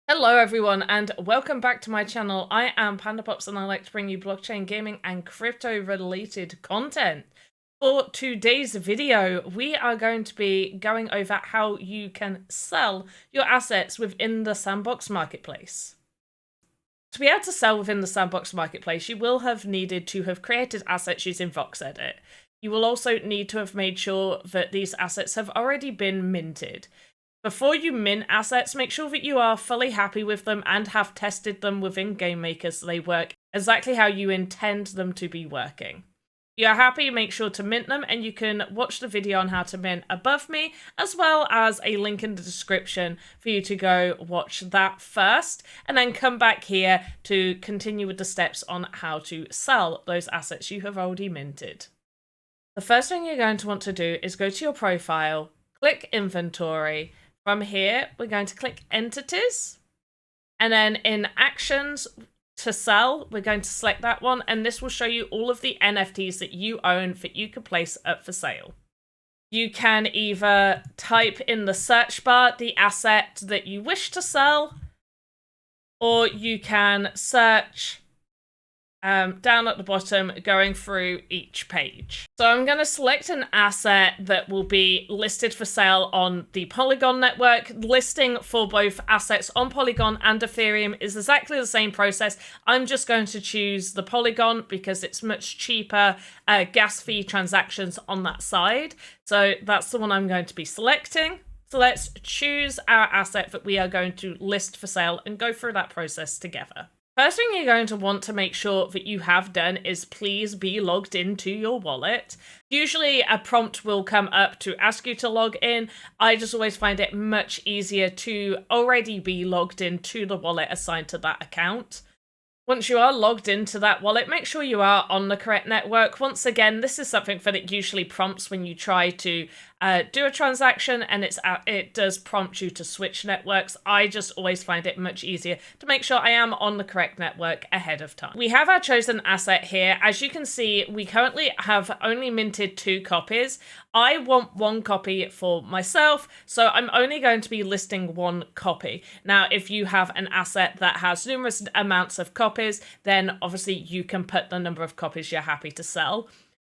Hello everyone and welcome back to my channel. I am PandaPops and I like to bring you blockchain gaming and crypto related content. For today's video, we are going to be going over how you can sell your assets within the Sandbox marketplace. To be able to sell within the Sandbox marketplace, you will have needed to have created assets using VoxEdit. You will also need to have made sure that these assets have already been minted. Before you mint assets, make sure that you are fully happy with them and have tested them within GameMaker so they work exactly how you intend them to be working. If you are happy, make sure to mint them, and you can watch the video on how to mint above me, as well as a link in the description for you to go watch that first, and then come back here to continue with the steps on how to sell those assets you have already minted. The first thing you're going to want to do is go to your profile, click inventory. From here, we're going to click entities, and then in actions to sell, we're going to select that one, and this will show you all of the NFTs that you own that you can place up for sale. You can either type in the search bar the asset that you wish to sell, or you can search down at the bottom, going through each page. So I'm going to select an asset that will be listed for sale on the Polygon network. Listing for both assets on Polygon and Ethereum is exactly the same process. I'm just going to choose the Polygon because it's much cheaper gas fee transactions on that side. So that's the one I'm going to be selecting. So let's choose our asset that we are going to list for sale and go through that process together. First thing you're going to want to make sure that you have done is please be logged into your wallet. Usually a prompt will come up to ask you to log in. I just always find it much easier to already be logged into the wallet assigned to that account. Once you are logged into that wallet, make sure you are on the correct network. Once again, this is something that it usually prompts when you try to do a transaction, and it does prompt you to switch networks. I just always find it much easier to make sure I am on the correct network ahead of time. We have our chosen asset here. As you can see, we currently have only minted 2 copies. I want 1 copy for myself, so I'm only going to be listing 1 copy. Now, if you have an asset that has numerous amounts of copies, then obviously you can put the number of copies you're happy to sell.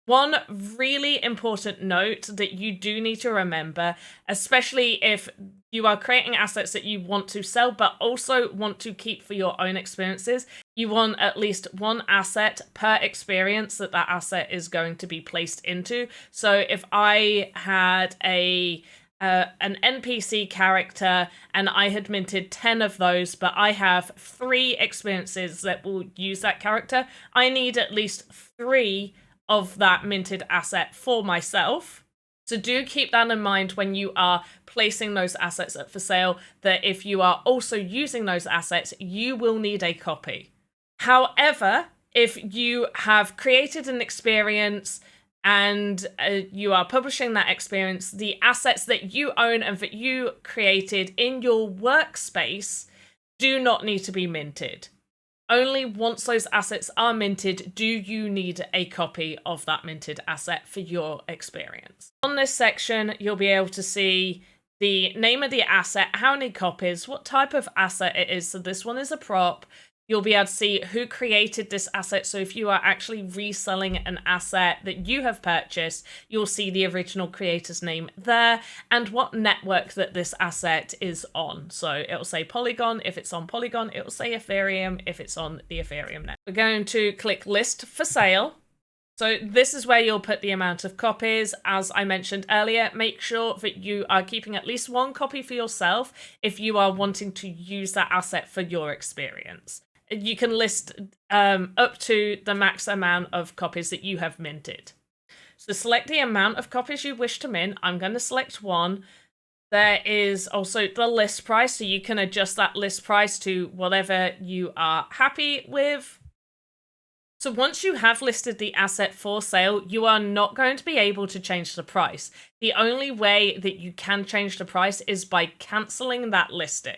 One really important note that you do need to remember, especially if you are creating assets that you want to sell but also want to keep for your own experiences, you want at least 1 asset per experience that asset is going to be placed into. So if I had an NPC character and I had minted 10 of those, but I have 3 experiences that will use that character, I need at least 3 of that minted asset for myself. So do keep that in mind when you are placing those assets up for sale, that if you are also using those assets, you will need a copy. However, if you have created an experience and you are publishing that experience, the assets that you own and that you created in your workspace do not need to be minted. Only once those assets are minted do you need a copy of that minted asset for your experience. On this section, you'll be able to see the name of the asset, how many copies, what type of asset it is. So this one is a prop. You'll be able to see who created this asset. So if you are actually reselling an asset that you have purchased, you'll see the original creator's name there and what network that this asset is on. So it'll say Polygon. If it's on Polygon, it'll say Ethereum if it's on the Ethereum network. We're going to click list for sale. So this is where you'll put the amount of copies. As I mentioned earlier, make sure that you are keeping at least 1 copy for yourself if you are wanting to use that asset for your experience. You can list up to the max amount of copies that you have minted. So select the amount of copies you wish to mint. I'm going to select 1. There is also the list price, so you can adjust that list price to whatever you are happy with. So once you have listed the asset for sale, you are not going to be able to change the price. The only way that you can change the price is by cancelling that listing.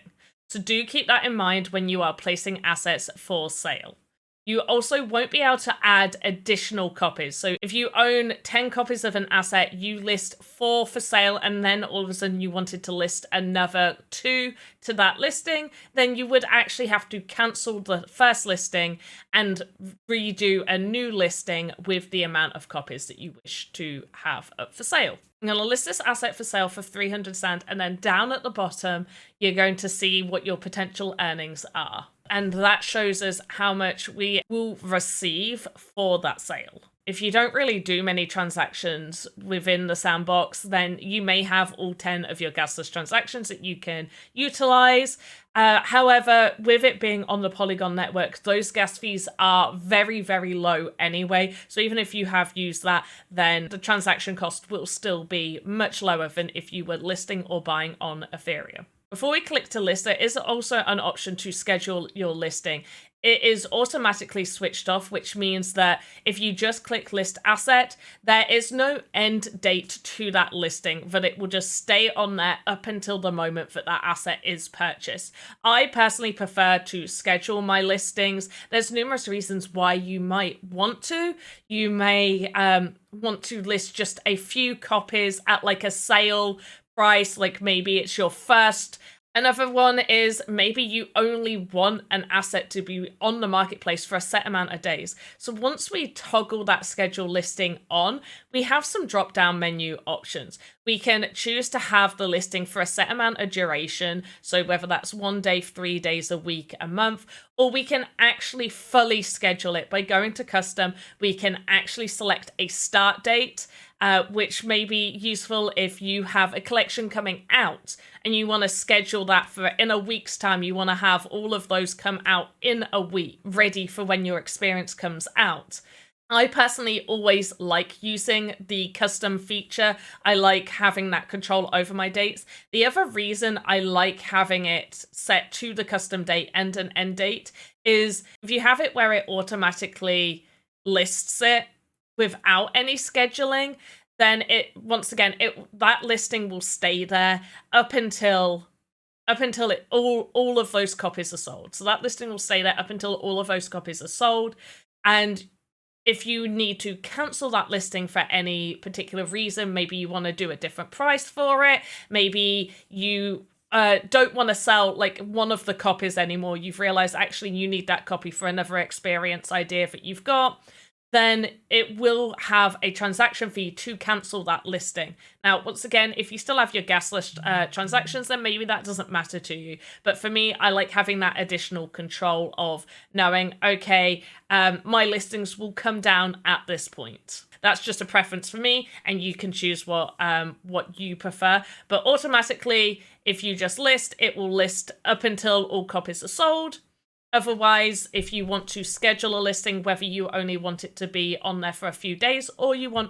So do keep that in mind when you are placing assets for sale. You also won't be able to add additional copies. So if you own 10 copies of an asset, you list 4 for sale, and then all of a sudden you wanted to list another 2 to that listing, then you would actually have to cancel the first listing and redo a new listing with the amount of copies that you wish to have up for sale. I'm going to list this asset for sale for 300 sand, and then down at the bottom, you're going to see what your potential earnings are. And that shows us how much we will receive for that sale. If you don't really do many transactions within the sandbox, then you may have all 10 of your gasless transactions that you can utilize. However, with it being on the Polygon network, those gas fees are very, very low anyway. So even if you have used that, then the transaction cost will still be much lower than if you were listing or buying on Ethereum. Before we click to list, there is also an option to schedule your listing. It is automatically switched off, which means that if you just click list asset, there is no end date to that listing, but it will just stay on there up until the moment that that asset is purchased. I personally prefer to schedule my listings. There's numerous reasons why you might want to. You may want to list just a few copies at like a sale price, like maybe it's your first. Another one is maybe you only want an asset to be on the marketplace for a set amount of days. So once we toggle that schedule listing on, we have some drop-down menu options. We can choose to have the listing for a set amount of duration, so whether that's 1 day, 3 days, a week, a month, or we can actually fully schedule it by going to custom. We can actually select a start date, which may be useful if you have a collection coming out and you want to schedule that for in a week's time. You want to have all of those come out in a week, ready for when your experience comes out. I personally always like using the custom feature. I like having that control over my dates. The other reason I like having it set to the custom date and an end date is if you have it where it automatically lists it without any scheduling, then that listing will stay there up until all of those copies are sold. So that listing will stay there up until all of those copies are sold. And if you need to cancel that listing for any particular reason, maybe you want to do a different price for it, maybe you don't want to sell like one of the copies anymore, you've realized actually you need that copy for another experience idea that you've got, then it will have a transaction fee to cancel that listing. Now, once again, if you still have your gasless transactions, then maybe that doesn't matter to you. But for me, I like having that additional control of knowing, okay, my listings will come down at this point. That's just a preference for me, and you can choose what you prefer. But automatically, if you just list, it will list up until all copies are sold. Otherwise, if you want to schedule a listing, whether you only want it to be on there for a few days or you want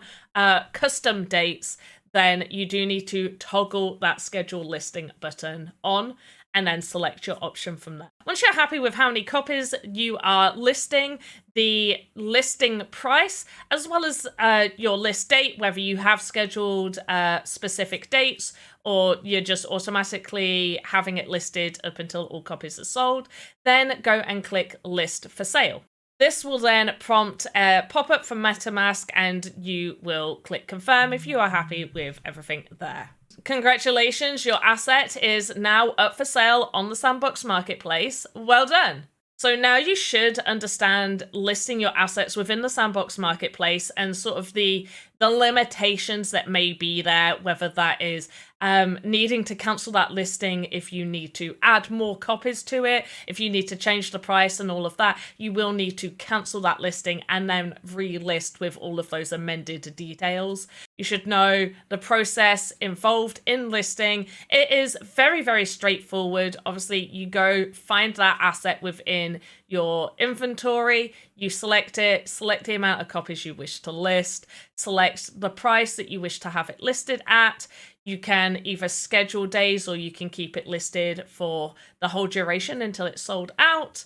custom dates, then you do need to toggle that schedule listing button on and then select your option from there. Once you're happy with how many copies you are listing, the listing price, as well as your list date, whether you have scheduled specific dates or you're just automatically having it listed up until all copies are sold, then go and click list for sale. This will then prompt a pop-up from MetaMask and you will click confirm if you are happy with everything there. Congratulations, your asset is now up for sale on the Sandbox Marketplace. Well done. So now you should understand listing your assets within the Sandbox Marketplace and sort of the limitations that may be there, whether that is needing to cancel that listing if you need to add more copies to it, if you need to change the price and all of that, you will need to cancel that listing and then relist with all of those amended details. You should know the process involved in listing. It is very, very straightforward. Obviously, you go find that asset within your inventory, you select it, select the amount of copies you wish to list, select the price that you wish to have it listed at. You can either schedule days or you can keep it listed for the whole duration until it's sold out.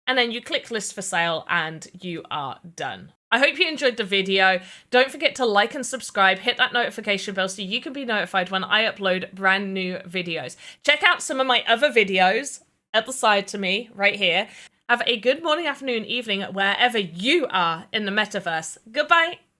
And then you click list for sale and you are done. I hope you enjoyed the video. Don't forget to like and subscribe, hit that notification bell so you can be notified when I upload brand new videos. Check out some of my other videos at the side to me right here. Have a good morning, afternoon, evening, wherever you are in the metaverse. Goodbye.